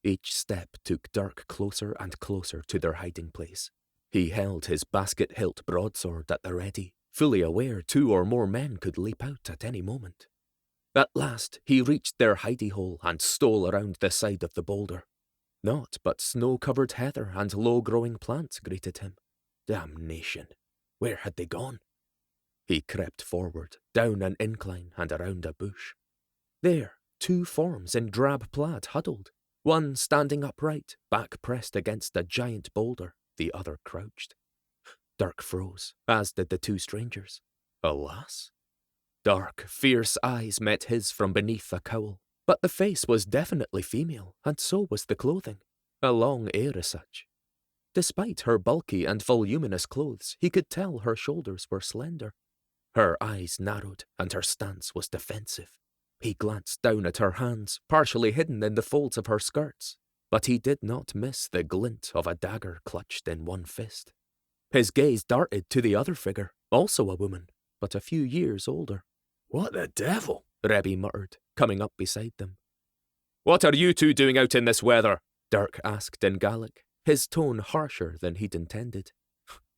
Each step took Dirk closer and closer to their hiding place. He held his basket-hilt broadsword at the ready, fully aware 2 or more men could leap out at any moment. At last, he reached their hidey-hole and stole around the side of the boulder. Naught but snow-covered heather and low-growing plants greeted him. Damnation! Where had they gone? He crept forward, down an incline and around a bush. There, 2 forms in drab plaid huddled, one standing upright, back pressed against a giant boulder, the other crouched. Dirk froze, as did the 2 strangers. Alas! Dark, fierce eyes met his from beneath a cowl, but the face was definitely female, and so was the clothing, a long such. Despite her bulky and voluminous clothes, he could tell her shoulders were slender. Her eyes narrowed, and her stance was defensive. He glanced down at her hands, partially hidden in the folds of her skirts, but he did not miss the glint of a dagger clutched in one fist. His gaze darted to the other figure, also a woman, but a few years older. "What the devil?" Rebbe muttered, coming up beside them. "What are you 2 doing out in this weather?" Dirk asked in Gaelic, his tone harsher than he'd intended.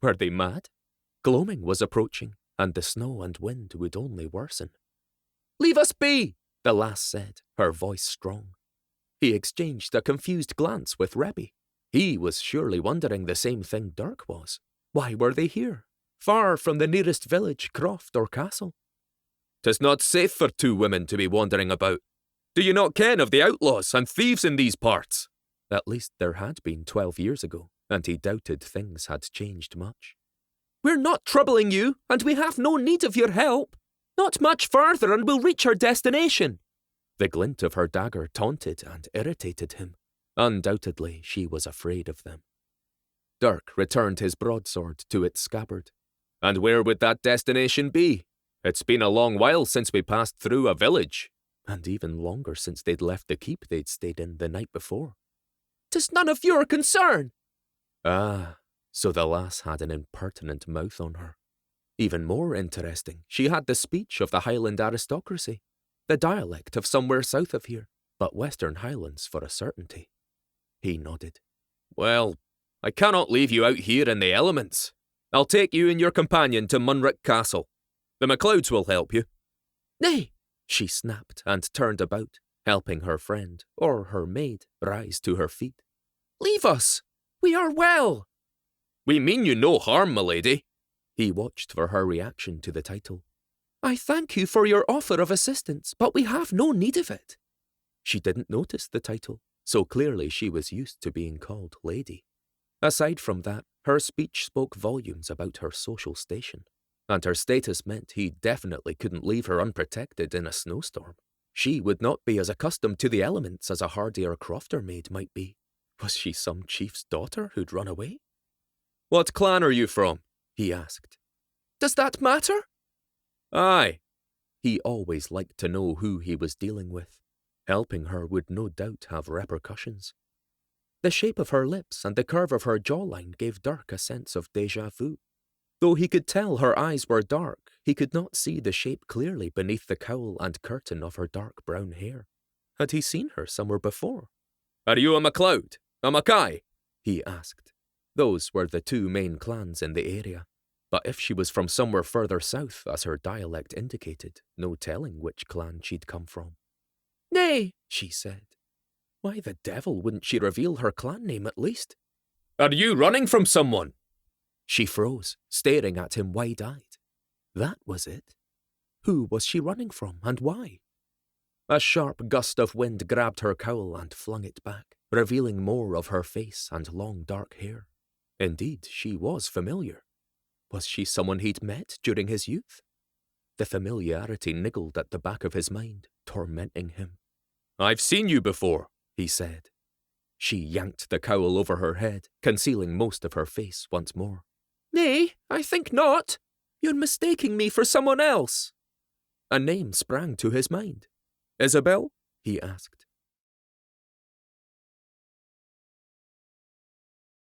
Were they mad? Gloaming was approaching, and the snow and wind would only worsen. "Leave us be," the lass said, her voice strong. He exchanged a confused glance with Rebbe. He was surely wondering the same thing Dirk was. Why were they here, far from the nearest village, croft or castle? "'Tis not safe for 2 women to be wandering about. Do you not ken of the outlaws and thieves in these parts?" At least there had been 12 years ago, and he doubted things had changed much. "We're not troubling you, and we have no need of your help. Not much farther and we'll reach our destination." The glint of her dagger taunted and irritated him. Undoubtedly, she was afraid of them. Dirk returned his broadsword to its scabbard. "And where would that destination be? It's been a long while since we passed through a village, and even longer since they'd left the keep they'd stayed in the night before." "'Tis none of your concern." Ah, so the lass had an impertinent mouth on her. Even more interesting, she had the speech of the Highland aristocracy, the dialect of somewhere south of here, but Western Highlands for a certainty. He nodded. "Well, I cannot leave you out here in the elements. I'll take you and your companion to Munrick Castle. The MacLeods will help you." "Nay," she snapped and turned about, helping her friend, or her maid, rise to her feet. "Leave us. We are well." "We mean you no harm, my lady." He watched for her reaction to the title. "I thank you for your offer of assistance, but we have no need of it." She didn't notice the title, so clearly she was used to being called lady. Aside from that, her speech spoke volumes about her social station, and her status meant he definitely couldn't leave her unprotected in a snowstorm. She would not be as accustomed to the elements as a hardier crofter maid might be. Was she some chief's daughter who'd run away? "What clan are you from?" he asked. "Does that matter?" "Aye." He always liked to know who he was dealing with. Helping her would no doubt have repercussions. The shape of her lips and the curve of her jawline gave Dirk a sense of déjà vu. Though he could tell her eyes were dark, he could not see the shape clearly beneath the cowl and curtain of her dark brown hair. Had he seen her somewhere before? "Are you a MacLeod? A MacKay?" he asked. Those were the 2 main clans in the area. But if she was from somewhere further south, as her dialect indicated, no telling which clan she'd come from. "Nay," she said. Why the devil wouldn't she reveal her clan name at least? "Are you running from someone?" She froze, staring at him wide-eyed. That was it. Who was she running from, and why? A sharp gust of wind grabbed her cowl and flung it back, revealing more of her face and long dark hair. Indeed, she was familiar. Was she someone he'd met during his youth? The familiarity niggled at the back of his mind, tormenting him. "I've seen you before," he said. She yanked the cowl over her head, concealing most of her face once more. "Nay, I think not. You're mistaking me for someone else." A name sprang to his mind. "Isobel?" he asked.